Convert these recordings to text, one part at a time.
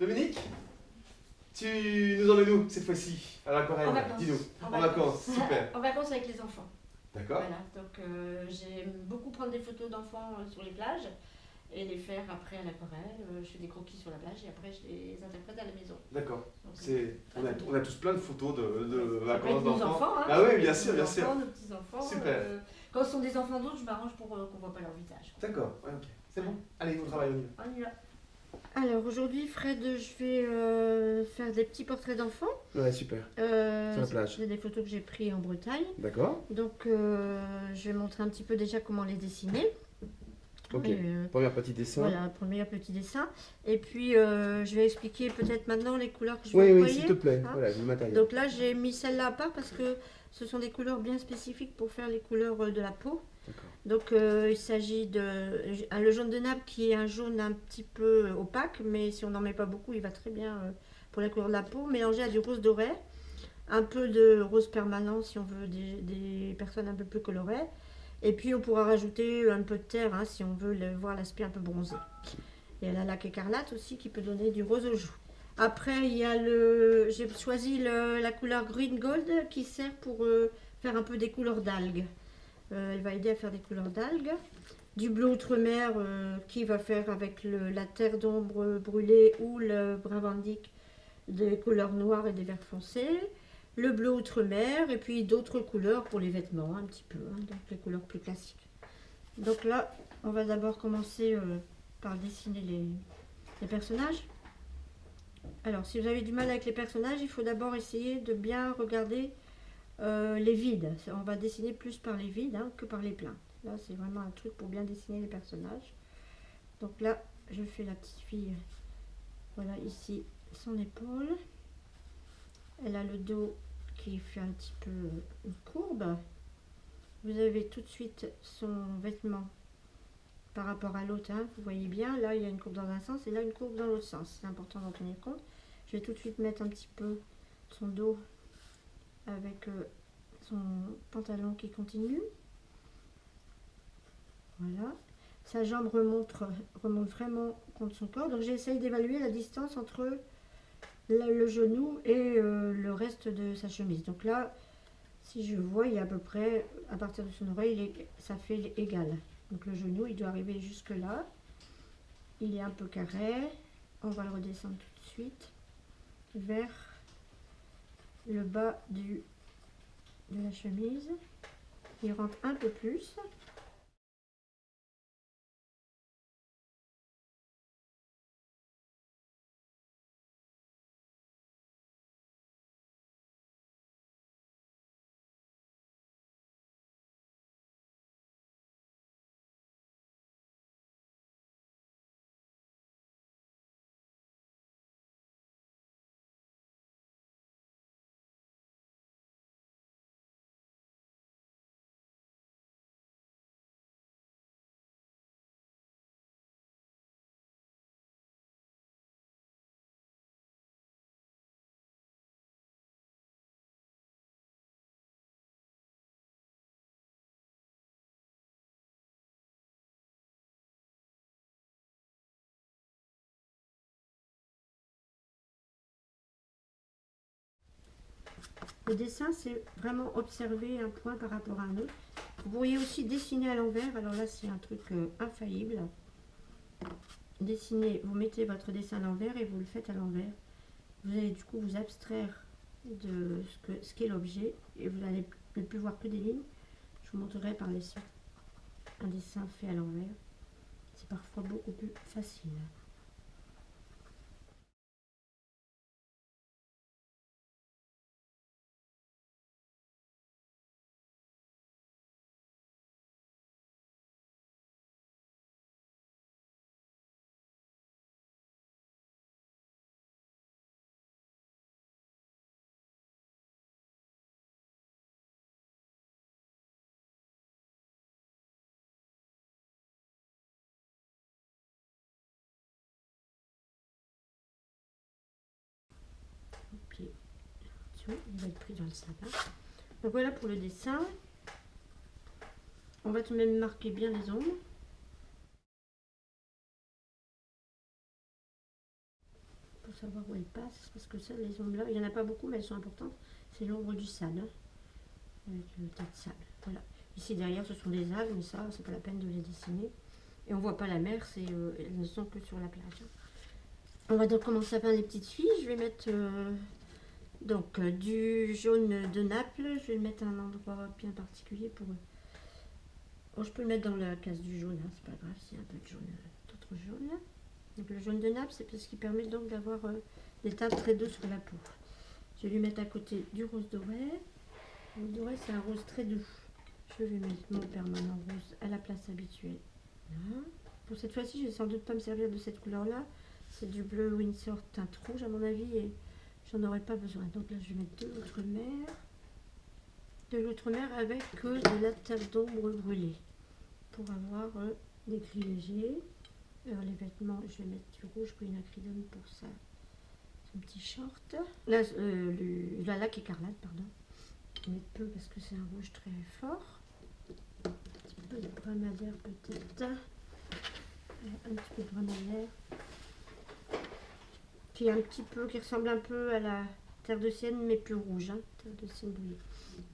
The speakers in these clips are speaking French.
Dominique, tu nous emmènes où cette fois-ci à l'aquarelle? En vacances. Dis-nous. En vacances, super. En vacances avec les enfants. D'accord. Voilà, donc j'aime beaucoup prendre des photos d'enfants sur les plages et les faire après à l'aquarelle. Je fais des croquis sur la plage et après je les interprète à la maison. D'accord. Donc, On a tous plein de photos de vacances nos d'enfants. enfants, hein, Ah oui, bien sûr, bien nos sûr. enfants, nos petits-enfants. Super. Quand ce sont des enfants d'autres, je m'arrange pour qu'on ne voit pas leur visage. D'accord, ouais, ok. C'est bon. Allez, au travail, on y va. On y va. Alors aujourd'hui, Fred, je vais faire des petits portraits d'enfants. Ouais, super. Sur la plage. C'est des photos que j'ai prises en Bretagne. D'accord. Donc je vais montrer un petit peu déjà comment les dessiner. Ok. Premier petit dessin. Voilà, premier petit dessin. Et puis je vais expliquer peut-être maintenant les couleurs que je vais Oui, employer. s'il te plaît. Hein. Voilà, le matériel. Donc là, j'ai mis celle-là à part parce que ce sont des couleurs bien spécifiques pour faire les couleurs de la peau. D'accord. Donc il s'agit de le jaune de Naples qui est un jaune un petit peu opaque, mais si on n'en met pas beaucoup, il va très bien pour la couleur de la peau, mélangé à du rose doré, un peu de rose permanent si on veut des personnes un peu plus colorées, et puis on pourra rajouter un peu de terre hein, si on veut voir l'aspect un peu bronzé. Il y a la laque écarlate aussi qui peut donner du rose aux joues. Après il y a j'ai choisi la couleur green gold qui sert pour faire un peu des couleurs d'algues. Elle va aider à faire des couleurs d'algues. Du bleu outre-mer qui va faire avec la terre d'ombre brûlée ou le brun vandyck des couleurs noires et des verts foncés. Le bleu outre-mer et puis d'autres couleurs pour les vêtements un petit peu, hein, donc les couleurs plus classiques. Donc là, on va d'abord commencer par dessiner les personnages. Alors, si vous avez du mal avec les personnages, il faut d'abord essayer de bien regarder les vides. On va dessiner plus par les vides hein, que par les pleins. Là, c'est vraiment un truc pour bien dessiner les personnages. Donc là, je fais la petite fille. Voilà, ici, son épaule. Elle a le dos qui fait un petit peu une courbe. Vous avez tout de suite son vêtement par rapport à l'autre. Hein. Vous voyez bien, là, il y a une courbe dans un sens et là, une courbe dans l'autre sens. C'est important d'en tenir compte. Je vais tout de suite mettre un petit peu son dos avec son pantalon qui continue. Voilà. Sa jambe remonte vraiment contre son corps. Donc j'essaye d'évaluer la distance entre le genou et le reste de sa chemise. Donc là, si je vois, il y a à peu près, à partir de son oreille, ça fait égal. Donc le genou, il doit arriver jusque là. Il est un peu carré. On va le redescendre tout de suite vers le bas de la chemise. Il rentre un peu plus. Le dessin, c'est vraiment observer un point par rapport à un autre. Vous pourriez aussi dessiner à l'envers. Alors là, c'est un truc infaillible. Dessiner, vous mettez votre dessin à l'envers et vous le faites à l'envers. Vous allez du coup vous abstraire de ce qu'est l'objet et vous n'allez ne plus voir que des lignes. Je vous montrerai par les suite un dessin fait à l'envers. C'est parfois beaucoup plus facile. Puis, il va être pris dans le sapin. Donc voilà pour le dessin. On va tout de même marquer bien les ombres. Pour savoir où elles passent, parce que ça, les ombres là, il n'y en a pas beaucoup, mais elles sont importantes. C'est l'ombre du sable, hein, avec le tas de sable. Voilà. Ici derrière, ce sont des algues, mais ça, c'est pas la peine de les dessiner. Et on voit pas la mer, elles ne sont que sur la plage. On va donc commencer à peindre les petites filles. Je vais mettre du jaune de Naples. Je vais le mettre à un endroit bien particulier pour eux. Bon, je peux le mettre dans la case du jaune, hein, c'est pas grave s'il y a un peu de jaune, d'autres jaunes. Donc le jaune de Naples, c'est parce qu'il permet donc d'avoir des teintes très douces sur la peau. Je vais lui mettre à côté du rose doré. Le rose doré, c'est un rose très doux. Je vais mettre mon permanent rose à la place habituelle. Voilà. Pour cette fois-ci, je vais sans doute pas me servir de cette couleur-là. C'est du bleu Windsor teinte rouge à mon avis et j'en aurais pas besoin. Donc là, je vais mettre de l'outre-mer. De l'outre-mer avec de la teinte d'ombre brûlée pour avoir des gris légers. Alors les vêtements, je vais mettre du rouge green acrylone pour ça. Son petit short. Là, la laque écarlate, pardon. Mais peu parce que c'est un rouge très fort. Un petit peu de brun madère peut-être. Un petit peu de brun madère. Qui est un petit peu, qui ressemble un peu à la terre de Sienne, mais plus rouge. Hein, terre de Sienne bouillie.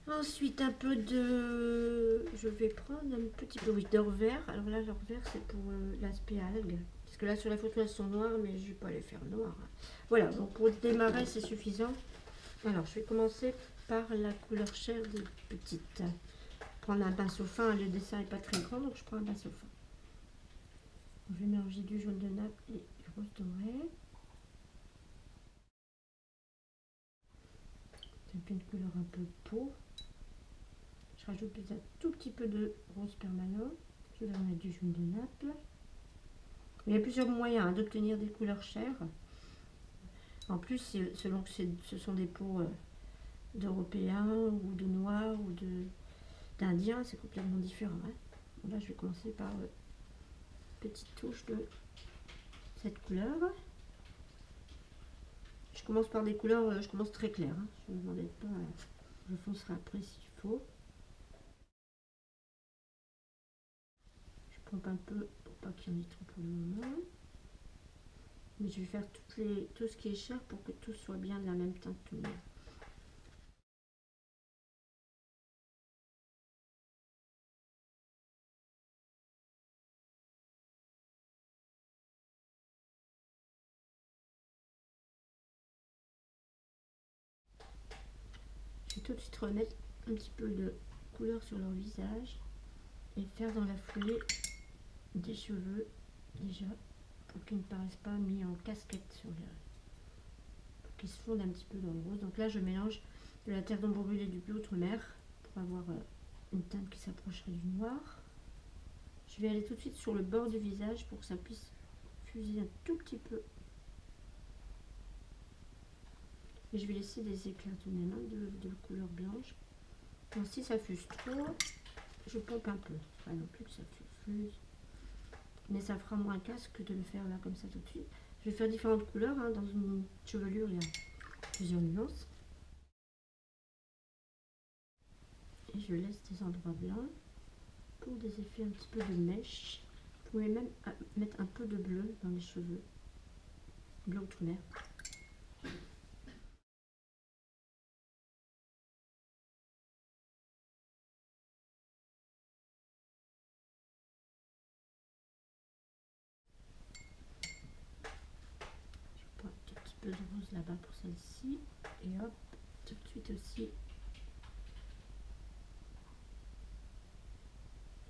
Ensuite, un peu de... Je vais prendre un petit peu d'or vert. Alors là, l'or vert, c'est pour l'aspect algue. Parce que là, sur la photo, elles sont noires, mais je ne vais pas les faire noires. Voilà, donc pour démarrer, c'est suffisant. Alors, je vais commencer par la couleur chair des petites. Prendre un pinceau fin, le dessin n'est pas très grand, donc je prends un pinceau fin. Je vais mélanger du jaune de Naples et du rose doré. C'est une couleur un peu peau. Je rajoute peut-être un tout petit peu de rose permanent. Je vais remettre du jaune de Naples. Il y a plusieurs moyens hein, d'obtenir des couleurs chères. En plus, selon que ce sont des peaux d'Européens ou de Noirs ou d'Indiens, c'est complètement différent. Hein. Bon, là, je vais commencer par une petite touche de cette couleur. Je commence par des couleurs, je commence très claires. Hein. Je ne m'embête pas, je foncerai après s'il faut. Je pompe un peu pour pas qu'il y en ait trop pour le moment. Mais je vais faire tout ce qui est cher pour que tout soit bien de la même teinte tout le monde. Je vais tout de suite remettre un petit peu de couleur sur leur visage et faire dans la foulée des cheveux déjà pour qu'ils ne paraissent pas mis en casquette sur le... pour qu'ils se fondent un petit peu dans le rose. Donc là je mélange de la terre d'ombre brûlée du bleu outre-mer pour avoir une teinte qui s'approcherait du noir. Je vais aller tout de suite sur le bord du visage pour que ça puisse fuser un tout petit peu. Et je vais laisser des éclats tout de même de couleur blanche. Donc si ça fuse trop, je pompe un peu. Pas non plus que ça fuse. Mais ça fera moins casse que de le faire là comme ça tout de suite. Je vais faire différentes couleurs. Hein. Dans une chevelure, il y a plusieurs nuances. Et je laisse des endroits blancs pour des effets un petit peu de mèche. Vous pouvez même mettre un peu de bleu dans les cheveux. Bleu outre-mer. Un tout petit peu de rose là-bas pour celle-ci et hop, tout de suite aussi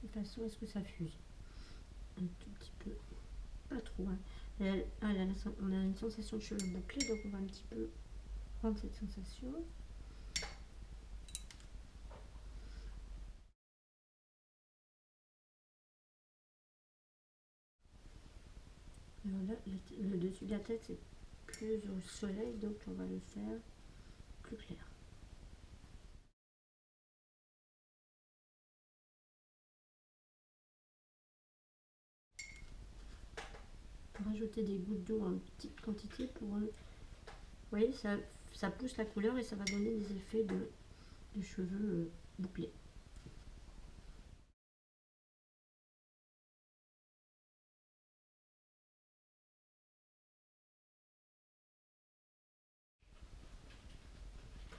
de façon à ce que ça fuse un tout petit peu, pas trop hein. On a une sensation de cheveux bouclés, donc on va un petit peu prendre cette sensation. Alors là, le dessus de la tête c'est plus au soleil, donc on va le faire plus clair. Rajouter des gouttes d'eau en petite quantité pour, vous voyez, ça pousse la couleur et ça va donner des effets de cheveux bouclés.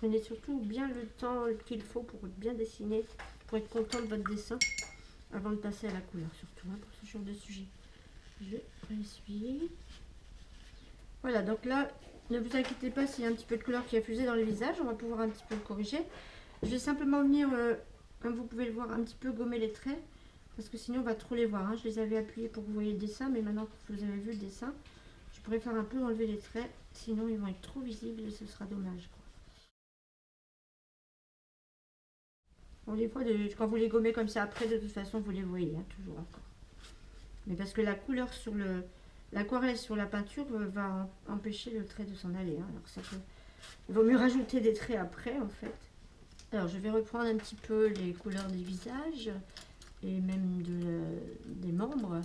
prenez surtout bien le temps qu'il faut pour bien dessiner, pour être content de votre dessin, avant de passer à la couleur, surtout hein, pour ce genre de sujet. Je vais essuyer. Voilà, donc là, ne vous inquiétez pas s'il y a un petit peu de couleur qui a fusé dans le visage, on va pouvoir un petit peu le corriger. Je vais simplement venir, comme vous pouvez le voir, un petit peu gommer les traits, parce que sinon on va trop les voir. Hein. Je les avais appuyés pour que vous voyez le dessin, mais maintenant que vous avez vu le dessin, je pourrais faire un peu enlever les traits, sinon ils vont être trop visibles et ce sera dommage, quoi. Bon, des fois, quand vous les gommez comme ça après, de toute façon, vous les voyez, hein, toujours encore. Mais parce que la couleur sur l'aquarelle sur la peinture va empêcher le trait de s'en aller. Hein. Alors ça peut, il vaut mieux rajouter des traits après, en fait. Alors, je vais reprendre un petit peu les couleurs des visages et même des membres.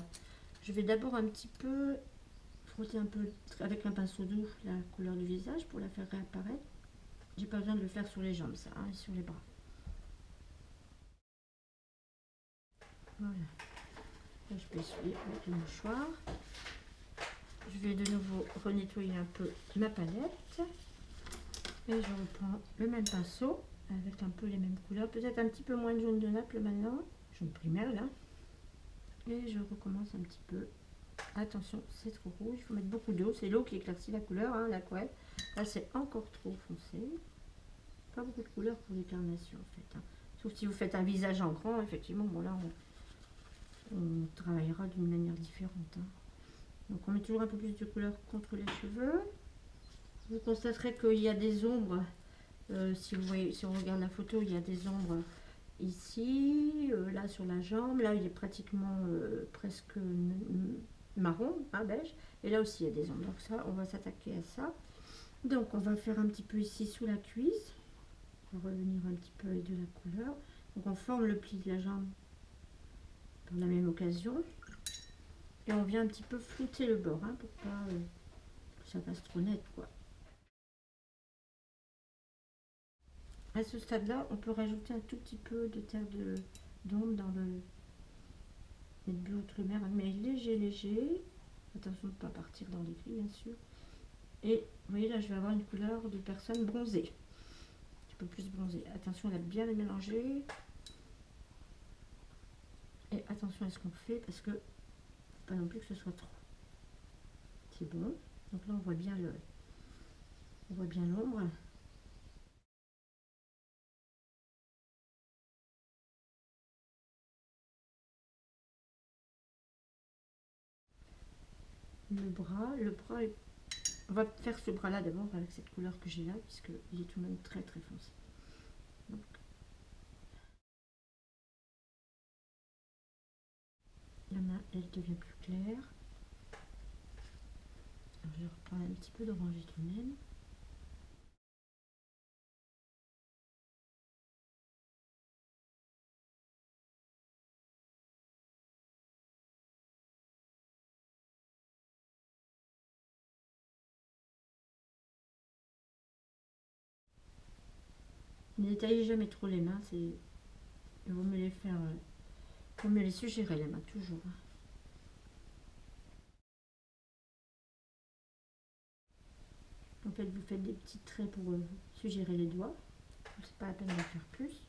Je vais d'abord un petit peu frotter un peu avec un pinceau doux la couleur du visage pour la faire réapparaître. J'ai pas besoin de le faire sur les jambes, ça, hein, et sur les bras. Voilà. Là, je peux essuyer avec le mouchoir. Je vais de nouveau renettoyer un peu ma palette. Et je reprends le même pinceau avec un peu les mêmes couleurs. Peut-être un petit peu moins de jaune de Naples maintenant. Jaune primaire là. Et je recommence un petit peu. Attention, c'est trop rouge. Il faut mettre beaucoup d'eau. C'est l'eau qui éclaircit la couleur, hein, l'aquarelle. Là, c'est encore trop foncé. Pas beaucoup de couleur pour les carnations en fait. Hein. Sauf si vous faites un visage en grand, effectivement, bon là, on travaillera d'une manière différente. Hein. Donc on met toujours un peu plus de couleur contre les cheveux. Vous constaterez qu'il y a des ombres. Si vous voyez, si on regarde la photo, il y a des ombres ici, là sur la jambe. Là, il est pratiquement presque marron, hein, beige. Et là aussi, il y a des ombres. Donc ça, on va s'attaquer à ça. Donc on va faire un petit peu ici sous la cuisse. On va revenir un petit peu avec de la couleur. Donc on forme le pli de la jambe par la même occasion. Et on vient un petit peu flouter le bord, hein, pour pas que ça passe trop net, quoi. À ce stade-là, on peut rajouter un tout petit peu de terre d'ombre dans le bleu outre-mer, mais léger. Attention de ne pas partir dans les gris, bien sûr. Et vous voyez, là, je vais avoir une couleur de personne bronzée. Un petit peu plus bronzée. Attention à bien les mélanger. Et attention à ce qu'on fait, parce que pas non plus que ce soit trop. C'est bon. Donc là, on voit bien l'ombre. Le bras, on va faire ce bras là d'abord avec cette couleur que j'ai là, puisque il est tout de même très foncé. Donc, la main, elle devient plus claire. Alors, je vais reprendre un petit peu d'oranger tout de même. Ne détaillez jamais trop les mains, il vaut mieux les faire, vaut mieux les suggérer les mains, toujours. En fait, vous faites des petits traits pour suggérer les doigts. C'est pas la peine d'en faire plus.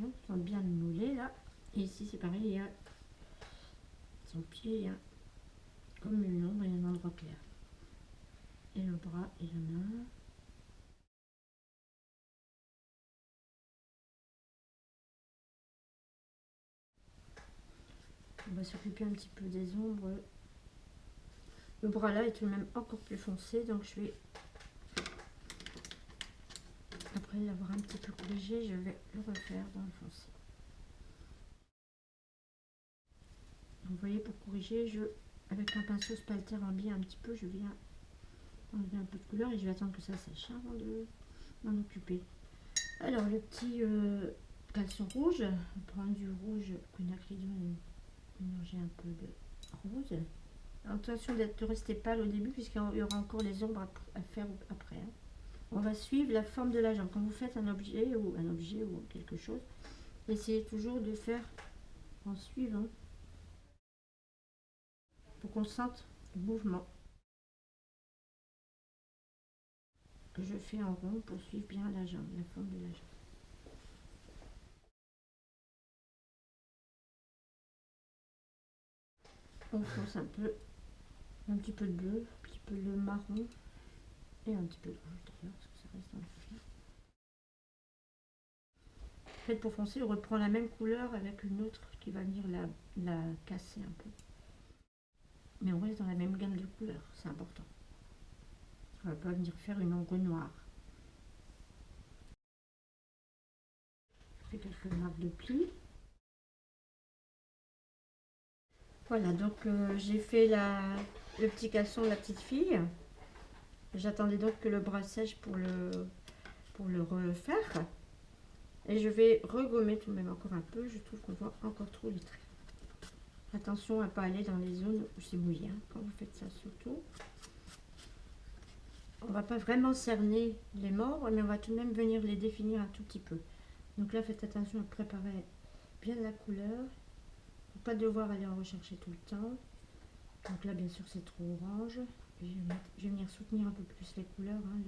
On sent bien le noulet là. Et ici, c'est pareil, il y a son pied, il y a comme une ombre et un endroit clair. Et le bras et la main. On va s'occuper un petit peu des ombres. Le bras là est tout de même encore plus foncé, donc je vais, après l'avoir un petit peu corrigé, je vais le refaire dans le foncé. Vous voyez, pour corriger, avec un pinceau spalter en biais un petit peu, je viens enlever un peu de couleur et je vais attendre que ça sèche avant de m'en occuper. Alors le petit caleçon rouge, on prend du rouge quinacridone et mélanger un peu de rose. Alors, attention de rester pâle au début puisqu'il y aura encore les ombres à faire après. Hein. On va suivre la forme de la jambe. Quand vous faites un objet ou quelque chose, essayez toujours de faire en suivant. Pour qu'on sente le mouvement. Je fais en rond pour suivre bien la jambe, la forme de la jambe. On fonce un petit peu de bleu, un petit peu de marron et un petit peu de rouge d'ailleurs, parce que ça reste dans le fil. En fait, pour foncer, on reprend la même couleur avec une autre qui va venir la casser un peu. Mais on reste dans la même gamme de couleurs, c'est important. On va pas venir faire une ombre noire. Je fais quelques marques de plis. Voilà, donc j'ai fait le petit caleçon de la petite fille. J'attendais donc que le bras sèche pour le refaire. Et je vais regommer tout de même encore un peu. Je trouve qu'on voit encore trop les traits. Attention à ne pas aller dans les zones où c'est mouillé, hein, quand vous faites ça surtout. On va pas vraiment cerner les membres, mais on va tout de même venir les définir un tout petit peu. Donc là, faites attention à préparer bien la couleur. Pour pas devoir aller en rechercher tout le temps. Donc là, bien sûr, c'est trop orange. Je vais venir soutenir un peu plus les couleurs, hein,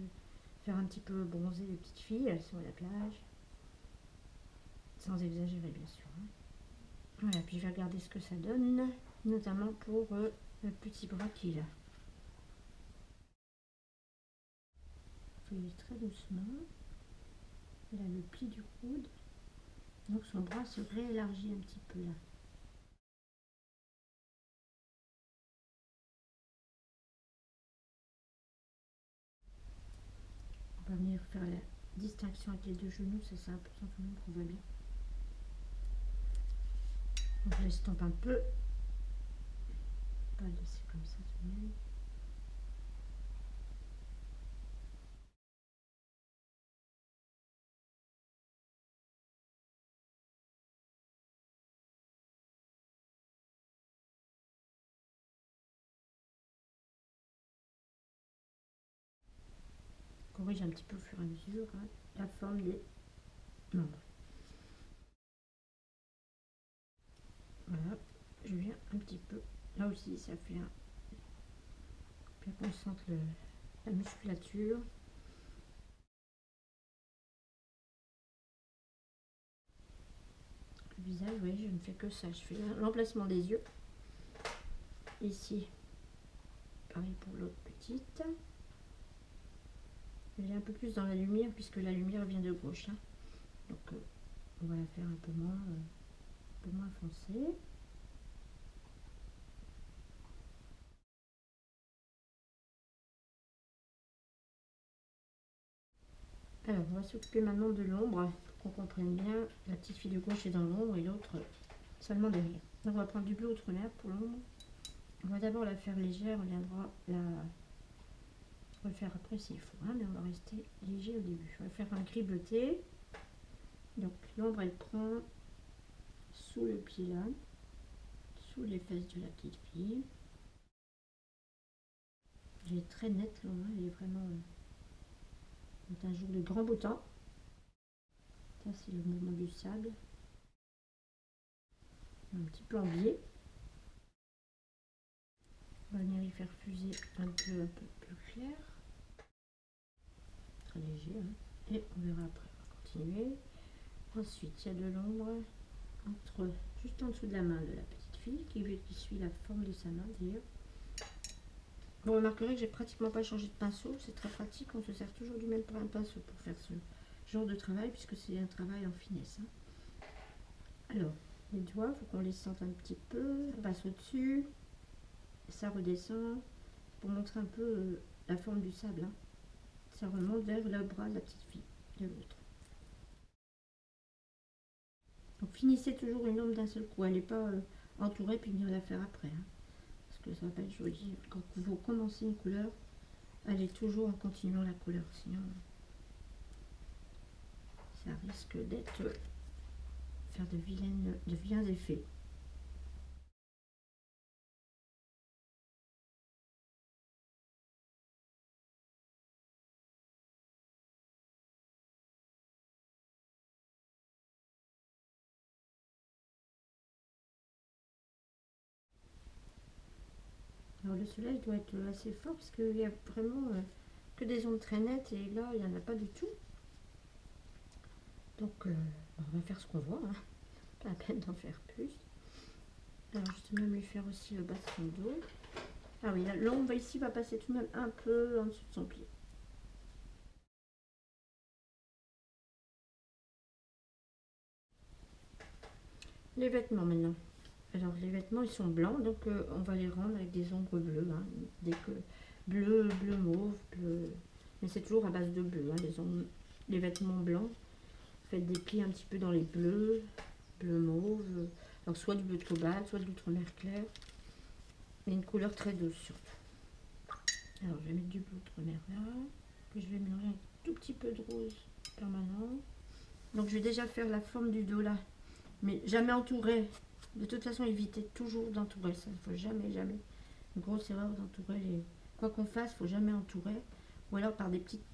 faire un petit peu bronzer les petites filles, elles sont à la plage. Sans exagérer, bien sûr. Hein. Voilà, puis je vais regarder ce que ça donne, notamment pour le petit bras qu'il a. Je vais très doucement. Il a le pli du coude. Donc son bras se réélargit un petit peu là. On va venir faire la distinction avec les deux genoux, ça c'est important quand même qu'on voit bien. Donc je l'estompe un peu. Pas le laisser comme ça tout de même. Corrige un petit peu au fur et à mesure, hein, la forme des membres. Voilà, je viens un petit peu. Là aussi, ça fait un. Bien qu'on sente la musculature. Le visage, oui, je ne fais que ça. Je fais l'emplacement des yeux. Ici, pareil pour l'autre petite. Elle est un peu plus dans la lumière puisque la lumière vient de gauche. Hein. Donc, on va la faire un peu moins foncée. Alors, on va s'occuper maintenant de l'ombre pour qu'on comprenne bien. La petite fille de gauche est dans l'ombre et l'autre seulement derrière. Donc, on va prendre du bleu outre-mer pour l'ombre. On va d'abord la faire légère, on viendra la refaire après s'il faut, hein, mais on va rester léger au début. On va faire un gris bleuté. Donc, l'ombre elle prend sous le pied là, sous les fesses de la petite fille. Elle est très nette l'ombre, elle est vraiment. C'est un jour de grand beau temps. Ça, c'est le mouvement du sable. Un petit peu en biais. On va venir y faire fuser un peu plus clair. Très léger. Hein. Et on verra après. On va continuer. Ensuite, il y a de l'ombre juste en dessous de la main de la petite fille qui suit la forme de sa main d'ailleurs. Vous remarquerez que j'ai pratiquement pas changé de pinceau. C'est très pratique. On se sert toujours du même pinceau pour faire ce genre de travail puisque c'est un travail en finesse. Hein. Alors, les doigts, il faut qu'on les sente un petit peu. Ça passe au-dessus. Ça redescend pour montrer un peu la forme du sable. Hein. Ça remonte vers le bras de la petite fille, de l'autre. Donc finissez toujours une ombre d'un seul coup. Elle n'est pas entourée puis venir la faire après. Hein. Parce que ça va pas être joli. Quand vous commencez une couleur, allez toujours en continuant la couleur. Sinon, ça risque d'être faire de vilains effets. Alors le soleil doit être assez fort parce qu'il y a vraiment que des ondes très nettes et là il n'y en a pas du tout. Donc on va faire ce qu'on voit, hein. Pas la peine d'en faire plus. Alors je vais même lui faire aussi le bas de son dos. Ah oui, l'ombre ici va passer tout de même un peu en dessous de son pied. Les vêtements maintenant. Alors les vêtements ils sont blancs, donc on va les rendre avec des ombres bleues, hein. Dès que bleu, bleu mauve, bleu. Mais c'est toujours à base de bleu, hein, les vêtements blancs. Faites des plis un petit peu dans les bleus, bleu mauve. Alors soit du bleu de cobalt, soit de l'outre-mer clair. Mais une couleur très douce surtout. Alors je vais mettre du bleu outre-mer là, que je vais mélanger un tout petit peu de rose permanent. Donc je vais déjà faire la forme du dos là, mais jamais entouré. De toute façon, évitez toujours d'entourer ça. Il ne faut jamais, jamais. Une grosse erreur d'entourer les. Quoi qu'on fasse, il ne faut jamais entourer. Ou alors par des petites.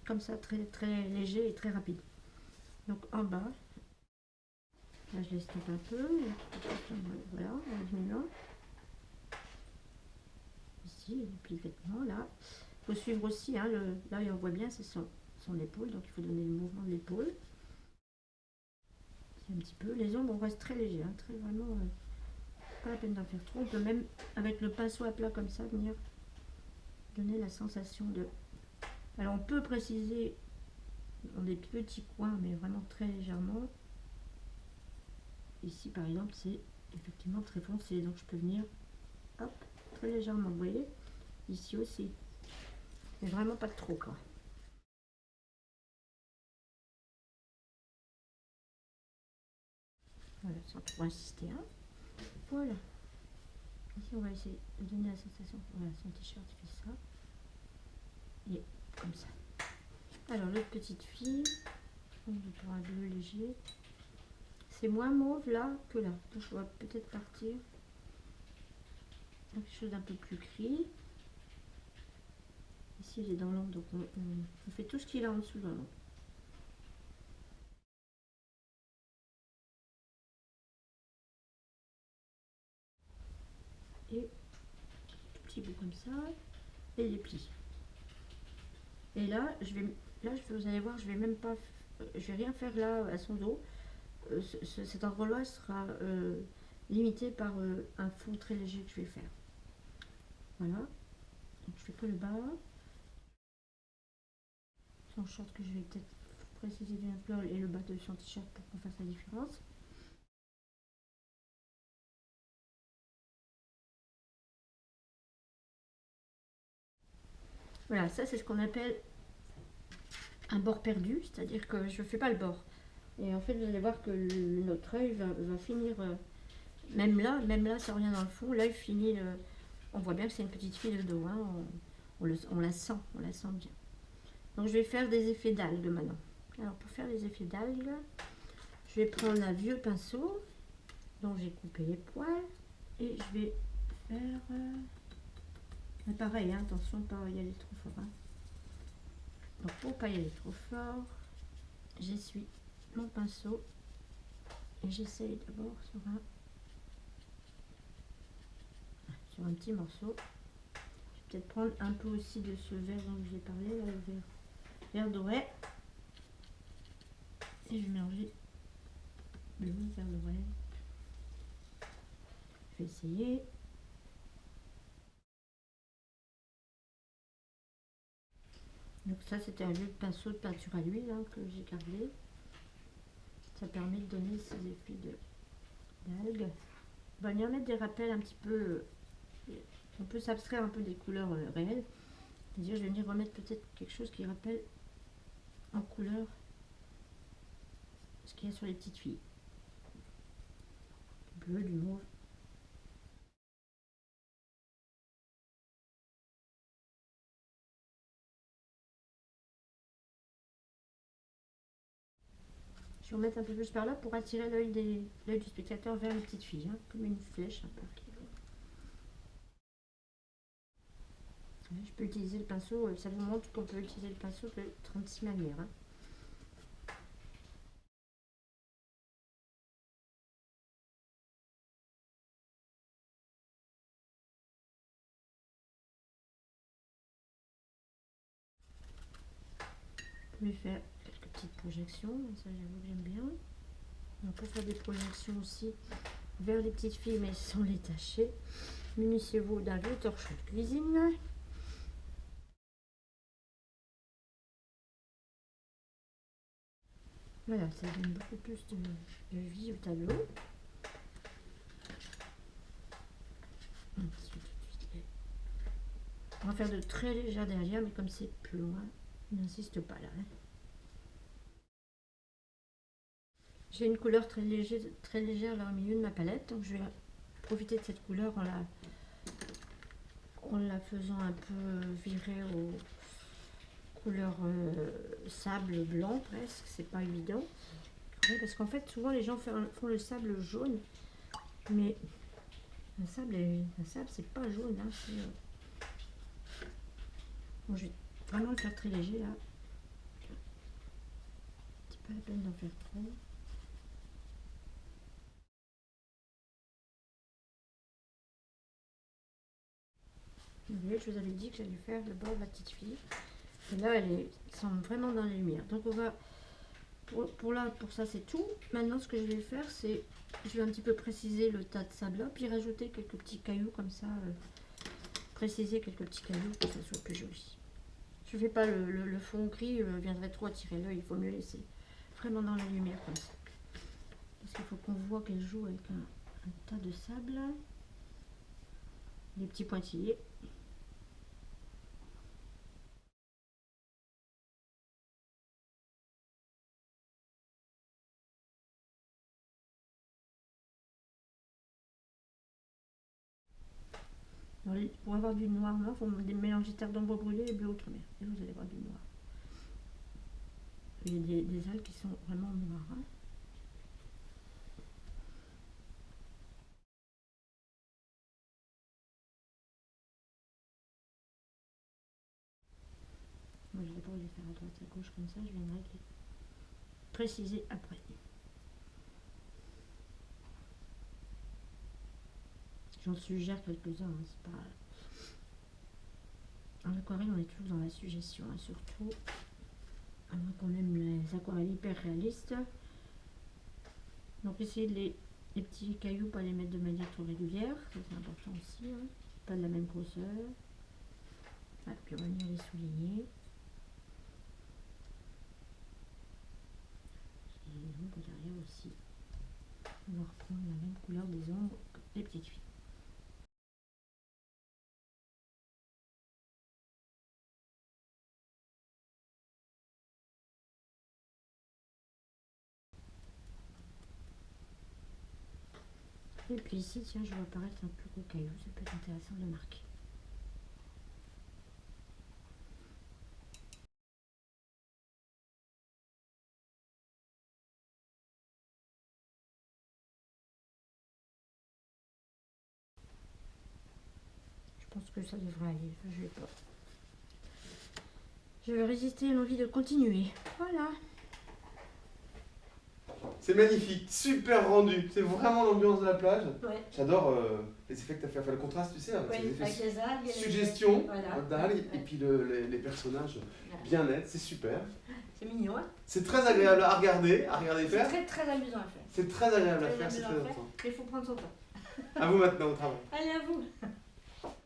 Comme ça, très, très léger et très rapide. Donc en bas. Là, je l'estompe un peu. Voilà, en diminuant. Ici, les plis de vêtements, là. Il faut suivre aussi, hein, là, on voit bien, c'est son épaule. Donc il faut donner le mouvement de l'épaule. Un petit peu. Les ombres, on reste très léger, hein, très vraiment. Pas la peine d'en faire trop. On peut même, avec le pinceau à plat comme ça, venir donner la sensation de. Alors on peut préciser dans des petits coins, mais vraiment très légèrement. Ici par exemple, c'est effectivement très foncé, donc je peux venir, hop, très légèrement, vous voyez. Ici aussi, mais vraiment pas trop quoi. Voilà, sans trop insister, hein. Voilà. Ici on va essayer de donner la sensation. Voilà, son t-shirt fait ça. Et comme ça. Alors l'autre petite fille, on va pour un bleu léger. C'est moins mauve là que là. Donc on va peut-être partir quelque chose d'un peu plus gris. Ici il est dans l'ombre, donc on fait tout ce qu'il a en dessous dans l'ombre. Et tout petit bout comme ça. Et les plis. Et là, vous allez voir, je vais même pas, je vais rien faire là à son dos. Cet endroit-là sera limité par un fond très léger que je vais faire. Voilà. Donc je fais que le bas. Son short que je vais peut-être préciser bien fleur et le bas de son t-shirt pour qu'on fasse la différence. Voilà, ça c'est ce qu'on appelle un bord perdu, c'est-à-dire que je ne fais pas le bord. Et en fait, vous allez voir que notre œil va finir, même là, ça revient dans le fond, l'œil finit, on voit bien que c'est une petite fille de dos, hein, on la sent bien. Donc je vais faire des effets d'algues maintenant. Alors pour faire les effets d'algues, je vais prendre un vieux pinceau dont j'ai coupé les poils et je vais faire... mais pareil, hein, attention de ne pas y aller trop fort. Hein. Donc pour ne pas y aller trop fort, j'essuie mon pinceau et j'essaye d'abord sur un petit morceau. Je vais peut-être prendre un peu aussi de ce vert dont je vous ai parlé, là, le vert doré. Et je vais mélanger bleu, vert doré. Je vais essayer. Donc ça c'était un vieux pinceau de peinture à l'huile hein, que j'ai gardé. Ça permet de donner ces effets d'algues. On va venir mettre des rappels un petit peu. On peut s'abstraire un peu des couleurs réelles. C'est-à-dire je vais venir remettre peut-être quelque chose qui rappelle en couleur ce qu'il y a sur les petites filles. Du bleu, du mauve. Je vais remettre un peu plus par là pour attirer l'œil du spectateur vers les petites filles, hein, comme une flèche un peu. Je peux utiliser le pinceau, ça vous montre qu'on peut utiliser le pinceau de 36 manières. Hein. Je vais faire quelques petites projections, ça j'avoue que j'aime bien. On peut faire des projections aussi vers les petites filles, mais sans les tacher. Munissez-vous d'un vieux torchon de cuisine. Voilà, ça donne beaucoup plus de vie au tableau. On va faire de très légers derrière, mais comme c'est plus loin, n'insiste pas là. J'ai une couleur très légère là au milieu de ma palette, donc je vais profiter de cette couleur en la faisant un peu virer aux couleurs sable blanc presque. C'est pas évident, ouais, parce qu'en fait souvent les gens font le sable jaune, mais un sable c'est pas jaune, hein, bon, je vais vraiment le faire très léger là. C'est pas la peine d'en faire trop. Vous voyez, je vous avais dit que j'allais faire le bord de la petite fille. Et là, elle semble vraiment dans la lumière. Donc on va, pour ça c'est tout. Maintenant, ce que je vais faire, c'est, je vais un petit peu préciser le tas de sable là, puis rajouter quelques petits cailloux comme ça, préciser quelques petits cailloux pour que ça soit plus joli. Je ne fais pas le fond gris, viendrait trop attirer l'œil. Il faut mieux laisser vraiment dans la lumière comme ça. Parce qu'il faut qu'on voit qu'elle joue avec un tas de sable. Des petits pointillés. Alors, pour avoir du noir, il faut mélanger terre d'ombre brûlée et bleu outre-mer. Et vous allez avoir du noir. Il y a des algues qui sont vraiment noires. Hein. Moi, je ne vais pas les faire à droite à gauche comme ça. Je viendrai les préciser après. J'en suggère quelques-uns. Hein, c'est pas... En aquarelle, on est toujours dans la suggestion, hein, surtout à moins qu'on aime les aquarelles hyper réalistes. Donc essayez les petits cailloux, pas les mettre de manière trop régulière, ça c'est important aussi, hein. Pas de la même grosseur. Ah, puis on va venir les souligner. Et l'ombre derrière aussi. On va reprendre la même couleur des ombres que les petites filles. Et puis ici, tiens, je vais apparaître un plus gros caillou, ça peut être intéressant de le marquer. Je pense que ça devrait aller, enfin, je vais résister à l'envie de continuer. Voilà. C'est magnifique, super rendu. C'est vraiment l'ambiance de la plage. Ouais. J'adore les effets que tu as fait, enfin, le contraste, tu sais, avec Ouais, ces effets avec les algues. suggestion Voilà. d'algues, Ouais. et puis les personnages bien nets, c'est super. C'est mignon, hein. C'est très agréable à regarder C'est faire. très très amusant à faire. C'est très agréable à faire, c'est amusant très à faire, important. mais il faut prendre son temps. À vous maintenant au travail.